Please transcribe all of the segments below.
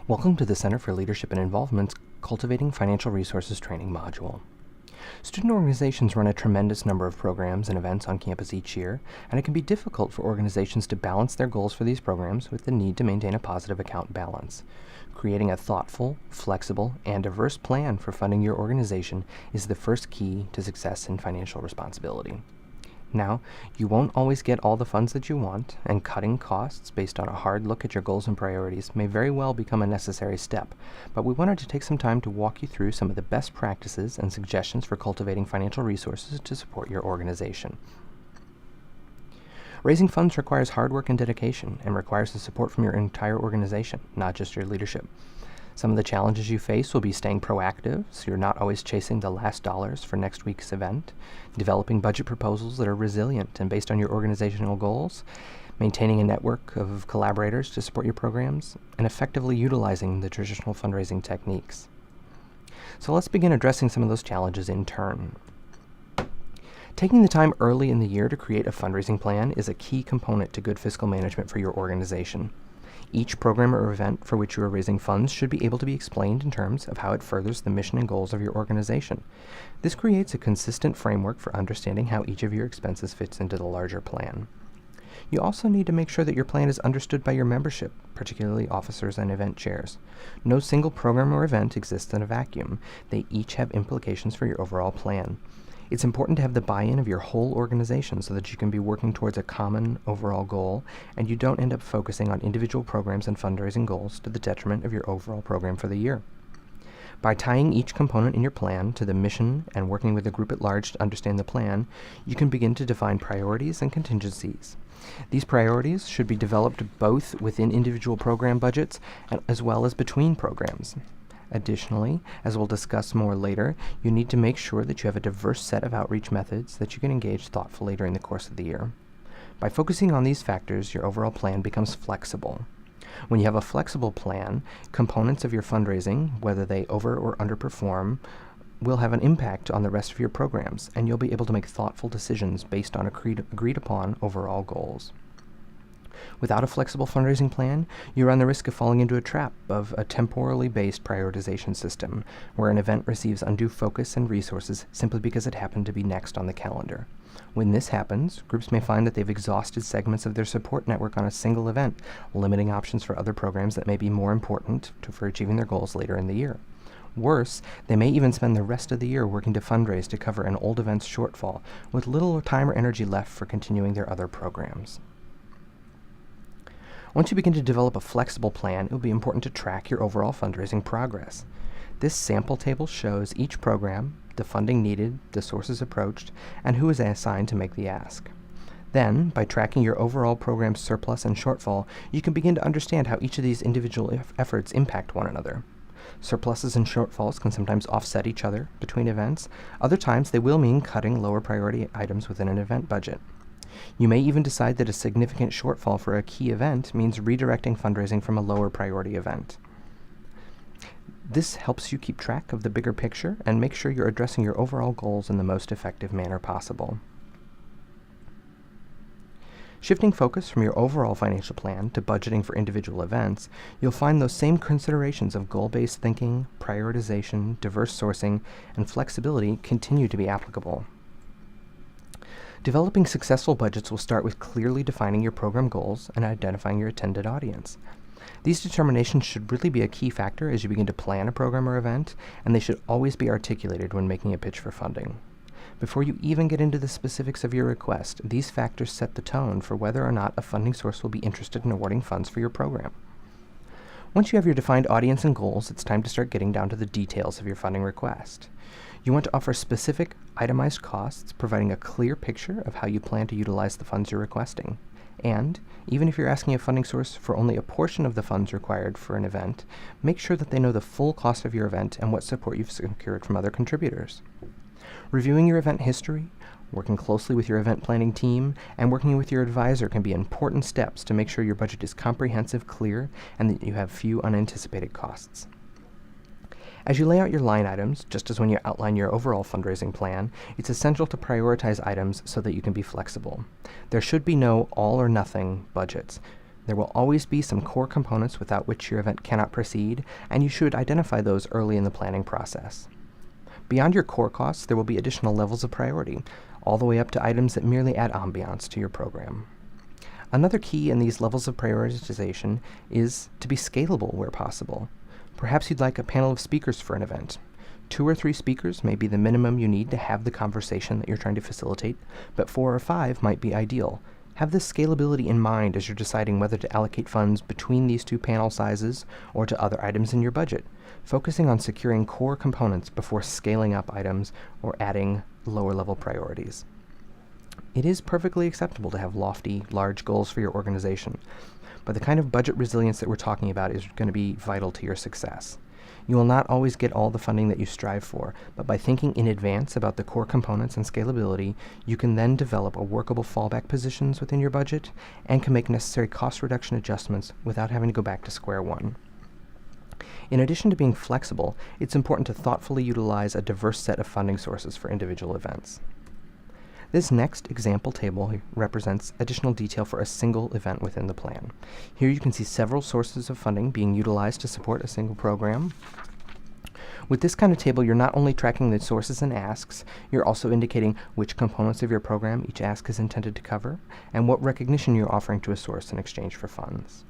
Welcome to the Center for Leadership and Involvement's Cultivating Financial Resources training module. Student organizations run a tremendous number of programs and events on campus each year, and it can be difficult for organizations to balance their goals for these programs with the need to maintain a positive account balance. Creating a thoughtful, flexible, and diverse plan for funding your organization is the first key to success in financial responsibility. Now, you won't always get all the funds that you want, and cutting costs based on a hard look at your goals and priorities may very well become a necessary step, but we wanted to take some time to walk you through some of the best practices and suggestions for cultivating financial resources to support your organization. Raising funds requires hard work and dedication, and requires the support from your entire organization, not just your leadership. Some of the challenges you face will be staying proactive, so you're not always chasing the last dollars for next week's event, developing budget proposals that are resilient and based on your organizational goals, maintaining a network of collaborators to support your programs, and effectively utilizing the traditional fundraising techniques. So let's begin addressing some of those challenges in turn. Taking the time early in the year to create a fundraising plan is a key component to good fiscal management for your organization. Each program or event for which you are raising funds should be able to be explained in terms of how it furthers the mission and goals of your organization. This creates a consistent framework for understanding how each of your expenses fits into the larger plan. You also need to make sure that your plan is understood by your membership, particularly officers and event chairs. No single program or event exists in a vacuum. They each have implications for your overall plan. It's important to have the buy-in of your whole organization so that you can be working towards a common overall goal and you don't end up focusing on individual programs and fundraising goals to the detriment of your overall program for the year. By tying each component in your plan to the mission and working with the group at large to understand the plan, you can begin to define priorities and contingencies. These priorities should be developed both within individual program budgets and as well as between programs. Additionally, as we'll discuss more later, you need to make sure that you have a diverse set of outreach methods that you can engage thoughtfully during the course of the year. By focusing on these factors, your overall plan becomes flexible. When you have a flexible plan, components of your fundraising, whether they over or underperform, will have an impact on the rest of your programs, and you'll be able to make thoughtful decisions based on agreed upon overall goals. Without a flexible fundraising plan, you run the risk of falling into a trap of a temporally based prioritization system, where an event receives undue focus and resources simply because it happened to be next on the calendar. When this happens, groups may find that they've exhausted segments of their support network on a single event, limiting options for other programs that may be more important for achieving their goals later in the year. Worse, they may even spend the rest of the year working to fundraise to cover an old event's shortfall, with little time or energy left for continuing their other programs. Once you begin to develop a flexible plan, it will be important to track your overall fundraising progress. This sample table shows each program, the funding needed, the sources approached, and who is assigned to make the ask. Then, by tracking your overall program's surplus and shortfall, you can begin to understand how each of these individual efforts impact one another. Surpluses and shortfalls can sometimes offset each other between events. Other times, they will mean cutting lower priority items within an event budget. You may even decide that a significant shortfall for a key event means redirecting fundraising from a lower priority event. This helps you keep track of the bigger picture and make sure you're addressing your overall goals in the most effective manner possible. Shifting focus from your overall financial plan to budgeting for individual events, you'll find those same considerations of goal-based thinking, prioritization, diverse sourcing, and flexibility continue to be applicable. Developing successful budgets will start with clearly defining your program goals and identifying your intended audience. These determinations should really be a key factor as you begin to plan a program or event, and they should always be articulated when making a pitch for funding. Before you even get into the specifics of your request, these factors set the tone for whether or not a funding source will be interested in awarding funds for your program. Once you have your defined audience and goals, it's time to start getting down to the details of your funding request. You want to offer specific, itemized costs, providing a clear picture of how you plan to utilize the funds you're requesting. And, even if you're asking a funding source for only a portion of the funds required for an event, make sure that they know the full cost of your event and what support you've secured from other contributors. Reviewing your event history, working closely with your event planning team, and working with your advisor can be important steps to make sure your budget is comprehensive, clear, and that you have few unanticipated costs. As you lay out your line items, just as when you outline your overall fundraising plan, it's essential to prioritize items so that you can be flexible. There should be no all or nothing budgets. There will always be some core components without which your event cannot proceed, and you should identify those early in the planning process. Beyond your core costs, there will be additional levels of priority, all the way up to items that merely add ambiance to your program. Another key in these levels of prioritization is to be scalable where possible. Perhaps you'd like a panel of speakers for an event. 2 or 3 speakers may be the minimum you need to have the conversation that you're trying to facilitate, but 4 or 5 might be ideal. Have this scalability in mind as you're deciding whether to allocate funds between these 2 panel sizes or to other items in your budget, focusing on securing core components before scaling up items or adding lower-level priorities. It is perfectly acceptable to have lofty, large goals for your organization, but the kind of budget resilience that we're talking about is going to be vital to your success. You will not always get all the funding that you strive for, but by thinking in advance about the core components and scalability, you can then develop a workable fallback positions within your budget and can make necessary cost reduction adjustments without having to go back to square one. In addition to being flexible, it's important to thoughtfully utilize a diverse set of funding sources for individual events. This next example table represents additional detail for a single event within the plan. Here you can see several sources of funding being utilized to support a single program. With this kind of table, you're not only tracking the sources and asks, you're also indicating which components of your program each ask is intended to cover, and what recognition you're offering to a source in exchange for funds.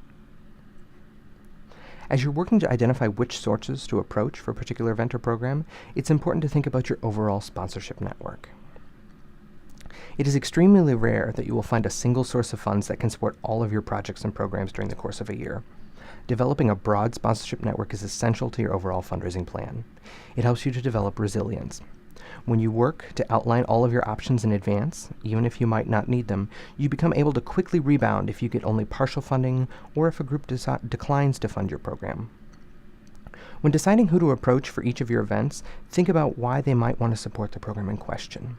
As you're working to identify which sources to approach for a particular event or program, it's important to think about your overall sponsorship network. It is extremely rare that you will find a single source of funds that can support all of your projects and programs during the course of a year. Developing a broad sponsorship network is essential to your overall fundraising plan. It helps you to develop resilience. When you work to outline all of your options in advance, even if you might not need them, you become able to quickly rebound if you get only partial funding or if a group declines to fund your program. When deciding who to approach for each of your events, think about why they might want to support the program in question.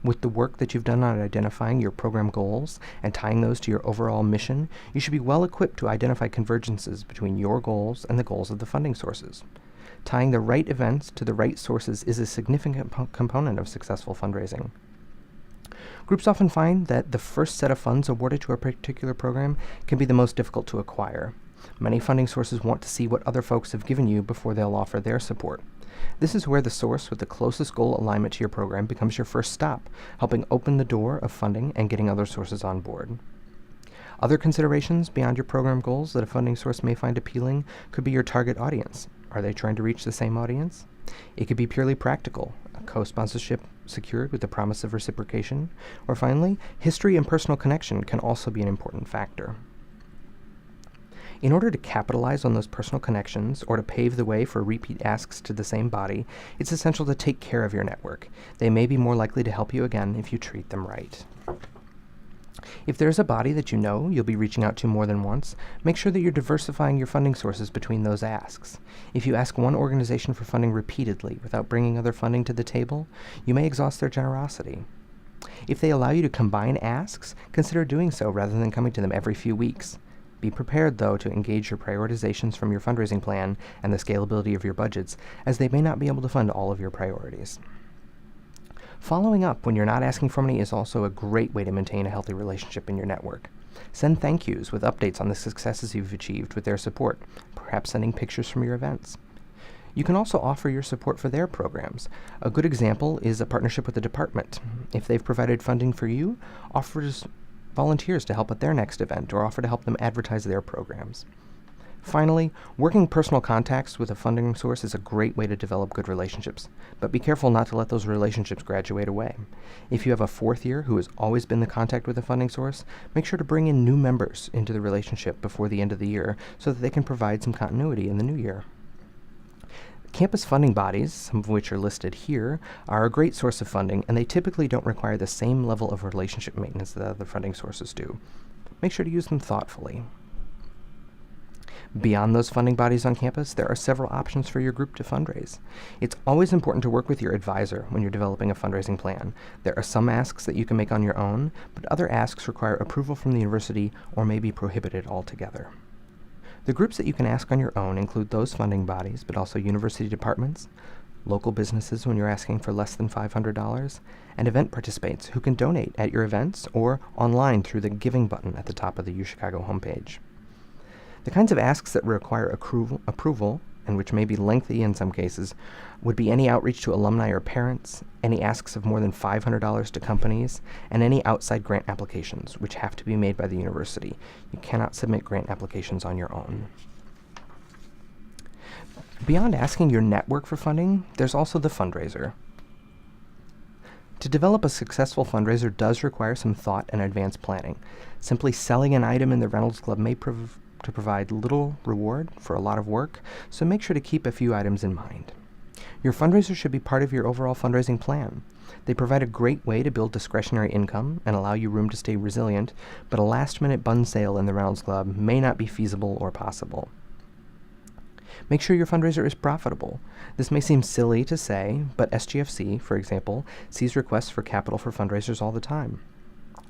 With the work that you've done on identifying your program goals and tying those to your overall mission, you should be well equipped to identify convergences between your goals and the goals of the funding sources. Tying the right events to the right sources is a significant component of successful fundraising. Groups often find that the first set of funds awarded to a particular program can be the most difficult to acquire. Many funding sources want to see what other folks have given you before they'll offer their support. This is where the source with the closest goal alignment to your program becomes your first stop, helping open the door of funding and getting other sources on board. Other considerations beyond your program goals that a funding source may find appealing could be your target audience. Are they trying to reach the same audience? It could be purely practical, a co-sponsorship secured with the promise of reciprocation. Or finally, history and personal connection can also be an important factor. In order to capitalize on those personal connections or to pave the way for repeat asks to the same body, it's essential to take care of your network. They may be more likely to help you again if you treat them right. If there's a body that you know you'll be reaching out to more than once, make sure that you're diversifying your funding sources between those asks. If you ask one organization for funding repeatedly without bringing other funding to the table, you may exhaust their generosity. If they allow you to combine asks, consider doing so rather than coming to them every few weeks. Be prepared, though, to engage your prioritizations from your fundraising plan and the scalability of your budgets, as they may not be able to fund all of your priorities. Following up when you're not asking for money is also a great way to maintain a healthy relationship in your network. Send thank yous with updates on the successes you've achieved with their support, perhaps sending pictures from your events. You can also offer your support for their programs. A good example is a partnership with a department. If they've provided funding for you, offers volunteers to help at their next event or offer to help them advertise their programs. Finally, working personal contacts with a funding source is a great way to develop good relationships, but be careful not to let those relationships graduate away. If you have a fourth year who has always been the contact with a funding source, make sure to bring in new members into the relationship before the end of the year so that they can provide some continuity in the new year. Campus funding bodies, some of which are listed here, are a great source of funding, and they typically don't require the same level of relationship maintenance that other funding sources do. Make sure to use them thoughtfully. Beyond those funding bodies on campus, there are several options for your group to fundraise. It's always important to work with your advisor when you're developing a fundraising plan. There are some asks that you can make on your own, but other asks require approval from the university or may be prohibited altogether. The groups that you can ask on your own include those funding bodies, but also university departments, local businesses when you're asking for less than $500, and event participants who can donate at your events or online through the Giving button at the top of the UChicago homepage. The kinds of asks that require approval, and which may be lengthy in some cases, would be any outreach to alumni or parents, any asks of more than $500 to companies, and any outside grant applications, which have to be made by the university. You cannot submit grant applications on your own. Beyond asking your network for funding, there's also the fundraiser. To develop a successful fundraiser does require some thought and advanced planning. Simply selling an item in the Reynolds Club may provide little reward for a lot of work, so make sure to keep a few items in mind. Your fundraiser should be part of your overall fundraising plan. They provide a great way to build discretionary income and allow you room to stay resilient, but a last-minute bun sale in the Reynolds Club may not be feasible or possible. Make sure your fundraiser is profitable. This may seem silly to say, but SGFC, for example, sees requests for capital for fundraisers all the time.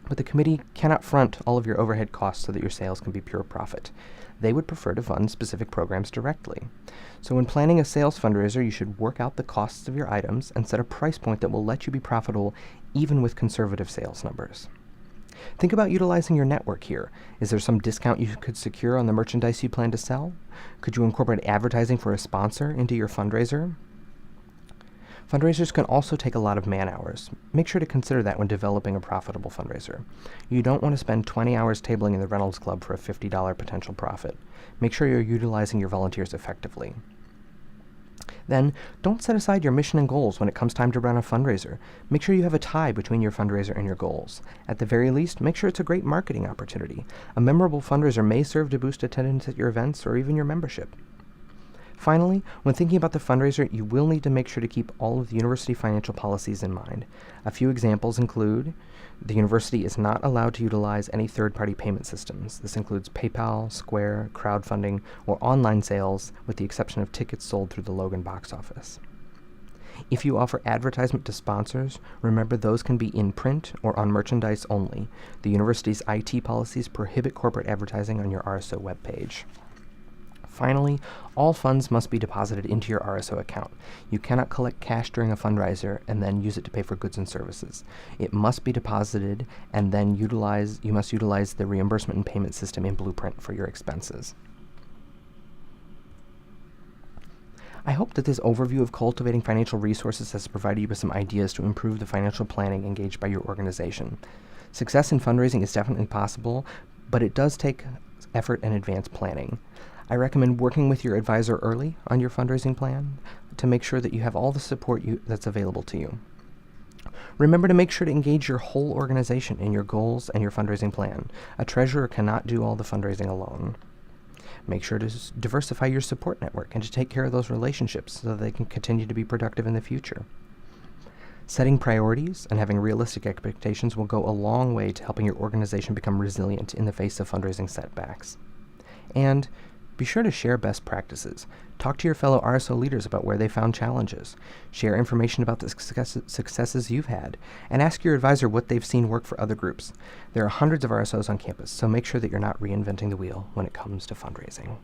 But the committee cannot front all of your overhead costs so that your sales can be pure profit. They would prefer to fund specific programs directly. So when planning a sales fundraiser, you should work out the costs of your items and set a price point that will let you be profitable even with conservative sales numbers. Think about utilizing your network here. Is there some discount you could secure on the merchandise you plan to sell? Could you incorporate advertising for a sponsor into your fundraiser? Fundraisers can also take a lot of man-hours. Make sure to consider that when developing a profitable fundraiser. You don't want to spend 20 hours tabling in the Reynolds Club for a $50 potential profit. Make sure you're utilizing your volunteers effectively. Then, don't set aside your mission and goals when it comes time to run a fundraiser. Make sure you have a tie between your fundraiser and your goals. At the very least, make sure it's a great marketing opportunity. A memorable fundraiser may serve to boost attendance at your events or even your membership. Finally, when thinking about the fundraiser, you will need to make sure to keep all of the university financial policies in mind. A few examples include the university is not allowed to utilize any third-party payment systems. This includes PayPal, Square, crowdfunding, or online sales, with the exception of tickets sold through the Logan box office. If you offer advertisement to sponsors, remember those can be in print or on merchandise only. The university's IT policies prohibit corporate advertising on your RSO webpage. Finally, all funds must be deposited into your RSO account. You cannot collect cash during a fundraiser and then use it to pay for goods and services. It must be deposited, and then you must utilize the reimbursement and payment system in Blueprint for your expenses. I hope that this overview of cultivating financial resources has provided you with some ideas to improve the financial planning engaged by your organization. Success in fundraising is definitely possible, but it does take effort and advanced planning. I recommend working with your advisor early on your fundraising plan to make sure that you have all the support that's available to you. Remember to make sure to engage your whole organization in your goals and your fundraising plan. A treasurer cannot do all the fundraising alone. Make sure to diversify your support network and to take care of those relationships so that they can continue to be productive in the future. Setting priorities and having realistic expectations will go a long way to helping your organization become resilient in the face of fundraising setbacks. And be sure to share best practices. Talk to your fellow RSO leaders about where they found challenges. Share information about the successes you've had, and ask your advisor what they've seen work for other groups. There are hundreds of RSOs on campus, so make sure that you're not reinventing the wheel when it comes to fundraising.